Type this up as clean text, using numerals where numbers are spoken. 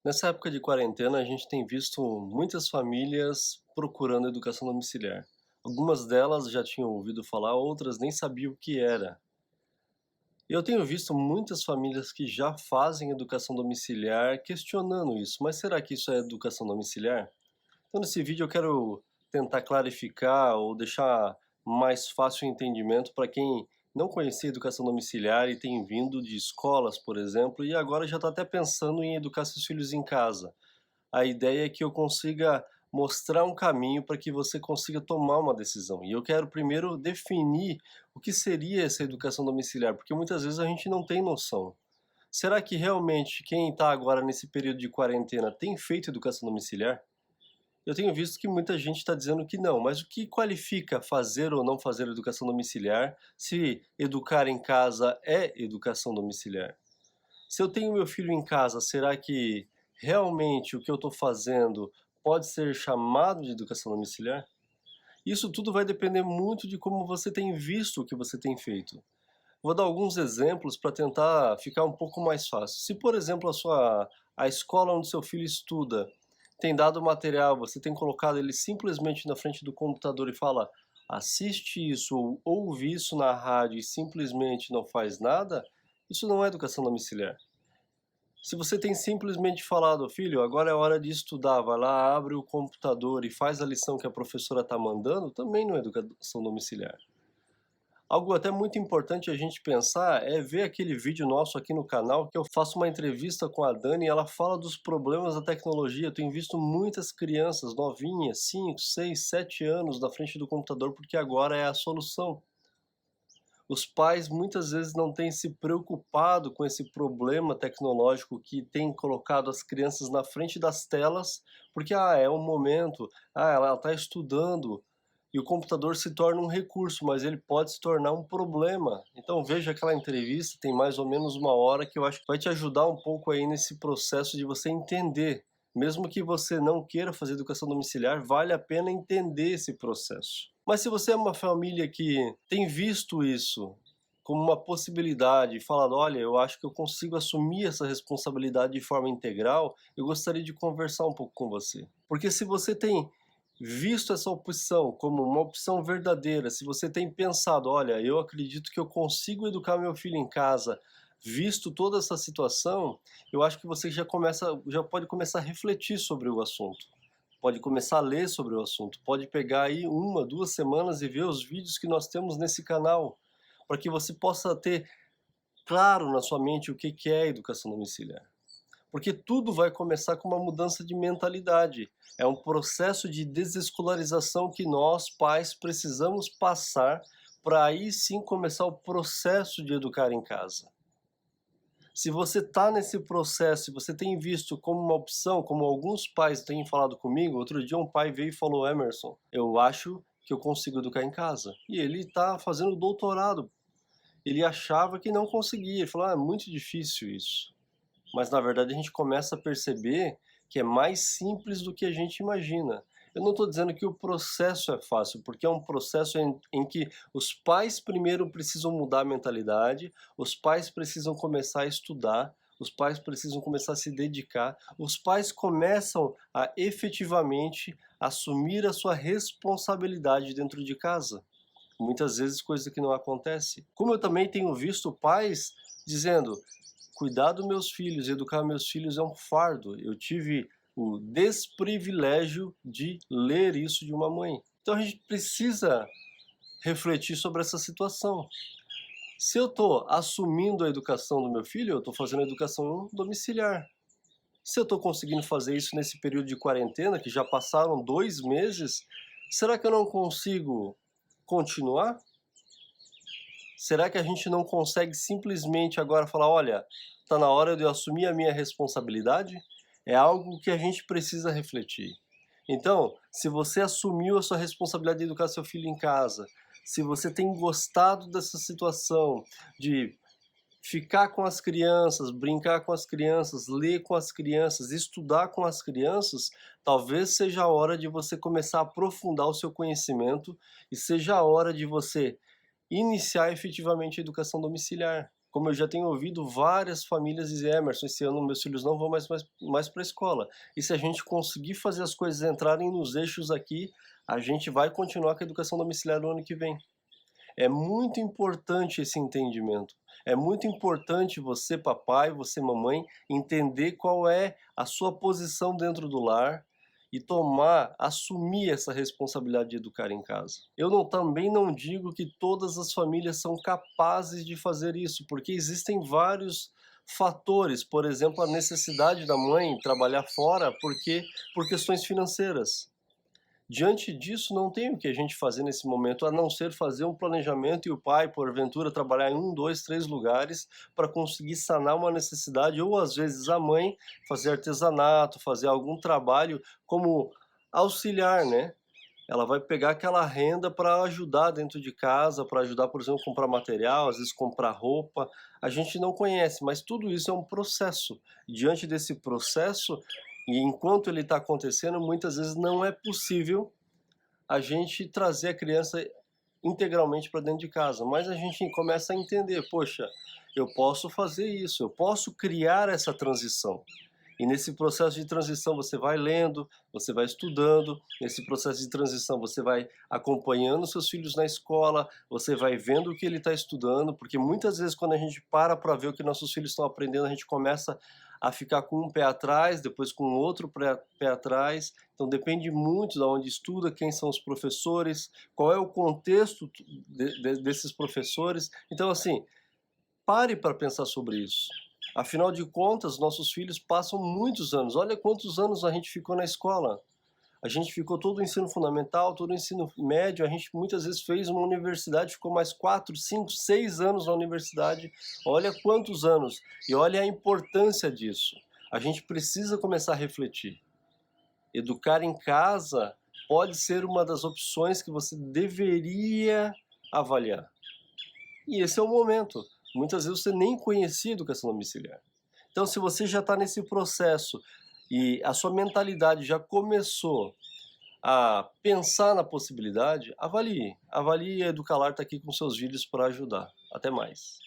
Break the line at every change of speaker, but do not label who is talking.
Nessa época de quarentena, a gente tem visto muitas famílias procurando educação domiciliar. Algumas delas já tinham ouvido falar, outras nem sabiam o que era. Eu tenho visto muitas famílias que já fazem educação domiciliar questionando isso, mas será que isso é educação domiciliar? Então, nesse vídeo eu quero tentar clarificar ou deixar mais fácil o entendimento para quem não conhecia educação domiciliar e tem vindo de escolas, por exemplo, e agora já está até pensando em educar seus filhos em casa. A ideia é que eu consiga mostrar um caminho para que você consiga tomar uma decisão. E eu quero primeiro definir o que seria essa educação domiciliar, porque muitas vezes a gente não tem noção. Será que realmente quem está agora nesse período de quarentena tem feito educação domiciliar? Eu tenho visto que muita gente está dizendo que não, mas o que qualifica fazer ou não fazer educação domiciliar, se educar em casa é educação domiciliar? Se eu tenho meu filho em casa, será que realmente o que eu estou fazendo pode ser chamado de educação domiciliar? Isso tudo vai depender muito de como você tem visto o que você tem feito. Vou dar alguns exemplos para tentar ficar um pouco mais fácil. Se, por exemplo, a escola onde seu filho estuda tem dado material, você tem colocado ele simplesmente na frente do computador e fala: assiste isso ou ouve isso na rádio e simplesmente não faz nada, isso não é educação domiciliar. Se você tem simplesmente falado: filho, agora é hora de estudar, vai lá, abre o computador e faz a lição que a professora está mandando, também não é educação domiciliar. Algo até muito importante a gente pensar é ver aquele vídeo nosso aqui no canal, que eu faço uma entrevista com a Dani e ela fala dos problemas da tecnologia. Eu tenho visto muitas crianças novinhas, 5, 6, 7 anos na frente do computador porque agora é a solução. Os pais muitas vezes não têm se preocupado com esse problema tecnológico que tem colocado as crianças na frente das telas, porque é um momento, ela está estudando e o computador se torna um recurso, mas ele pode se tornar um problema. Então veja aquela entrevista, tem mais ou menos uma hora, que eu acho que vai te ajudar um pouco aí nesse processo de você entender. Mesmo que você não queira fazer educação domiciliar, vale a pena entender esse processo. Mas se você é uma família que tem visto isso como uma possibilidade e falado: olha, eu acho que eu consigo assumir essa responsabilidade de forma integral, eu gostaria de conversar um pouco com você. Porque se você tem visto essa opção como uma opção verdadeira, se você tem pensado: olha, eu acredito que eu consigo educar meu filho em casa, visto toda essa situação, eu acho que você já pode começar a refletir sobre o assunto. Pode começar a ler sobre o assunto, pode pegar aí 1, 2 semanas e ver os vídeos que nós temos nesse canal, para que você possa ter claro na sua mente o que é educação domiciliar. Porque tudo vai começar com uma mudança de mentalidade. É um processo de desescolarização que nós, pais, precisamos passar para aí sim começar o processo de educar em casa. Se você está nesse processo e você tem visto como uma opção, como alguns pais têm falado comigo, outro dia um pai veio e falou: Emerson, eu acho que eu consigo educar em casa. E ele está fazendo doutorado. Ele achava que não conseguia. Ele falou: é muito difícil isso. Mas na verdade a gente começa a perceber que é mais simples do que a gente imagina. Eu não estou dizendo que o processo é fácil, porque é um processo em que os pais primeiro precisam mudar a mentalidade, os pais precisam começar a estudar, os pais precisam começar a se dedicar, os pais começam a efetivamente assumir a sua responsabilidade dentro de casa. Muitas vezes coisa que não acontece. Como eu também tenho visto pais dizendo: cuidar dos meus filhos, educar meus filhos é um fardo. Eu tive o desprivilégio de ler isso de uma mãe. Então a gente precisa refletir sobre essa situação. Se eu estou assumindo a educação do meu filho, eu estou fazendo a educação domiciliar. Se eu estou conseguindo fazer isso nesse período de quarentena, que já passaram 2 meses, será que eu não consigo continuar? Será que a gente não consegue simplesmente agora falar: olha, está na hora de eu assumir a minha responsabilidade? É algo que a gente precisa refletir. Então, se você assumiu a sua responsabilidade de educar seu filho em casa, se você tem gostado dessa situação de ficar com as crianças, brincar com as crianças, ler com as crianças, estudar com as crianças, talvez seja a hora de você começar a aprofundar o seu conhecimento e seja a hora de você iniciar efetivamente a educação domiciliar. Como eu já tenho ouvido várias famílias dizer: "Emerson, esse ano meus filhos não vão mais para a escola. E se a gente conseguir fazer as coisas entrarem nos eixos aqui, a gente vai continuar com a educação domiciliar no ano que vem". É muito importante esse entendimento. É muito importante você, papai, você, mamãe, entender qual é a sua posição dentro do lar e assumir essa responsabilidade de educar em casa. Eu também não digo que todas as famílias são capazes de fazer isso, porque existem vários fatores, por exemplo, a necessidade da mãe trabalhar fora por questões financeiras. Diante disso, não tem o que a gente fazer nesse momento, a não ser fazer um planejamento e o pai, porventura, trabalhar em 1, 2, 3 lugares para conseguir sanar uma necessidade, ou às vezes a mãe fazer artesanato, fazer algum trabalho como auxiliar, né? Ela vai pegar aquela renda para ajudar dentro de casa, para ajudar, por exemplo, a comprar material, às vezes comprar roupa. A gente não conhece, mas tudo isso é um processo. Diante desse processo, e enquanto ele está acontecendo, muitas vezes não é possível a gente trazer a criança integralmente para dentro de casa, mas a gente começa a entender, poxa, eu posso fazer isso, eu posso criar essa transição. E nesse processo de transição você vai lendo, você vai estudando, nesse processo de transição você vai acompanhando seus filhos na escola, você vai vendo o que ele está estudando, porque muitas vezes quando a gente para ver o que nossos filhos estão aprendendo, a gente começa a ficar com um pé atrás, depois com outro pé atrás. Então depende muito de onde estuda, quem são os professores, qual é o contexto desses professores. Então assim, pare para pensar sobre isso. Afinal de contas, nossos filhos passam muitos anos. Olha quantos anos a gente ficou na escola. A gente ficou todo o ensino fundamental, todo o ensino médio. A gente muitas vezes fez uma universidade, ficou mais 4, 5, 6 anos na universidade. Olha quantos anos. E olha a importância disso. A gente precisa começar a refletir. Educar em casa pode ser uma das opções que você deveria avaliar. E esse é o momento. Muitas vezes você nem conhecia educação domiciliar. Então, se você já está nesse processo e a sua mentalidade já começou a pensar na possibilidade, avalie. Avalie, a Educalar está aqui com seus vídeos para ajudar. Até mais.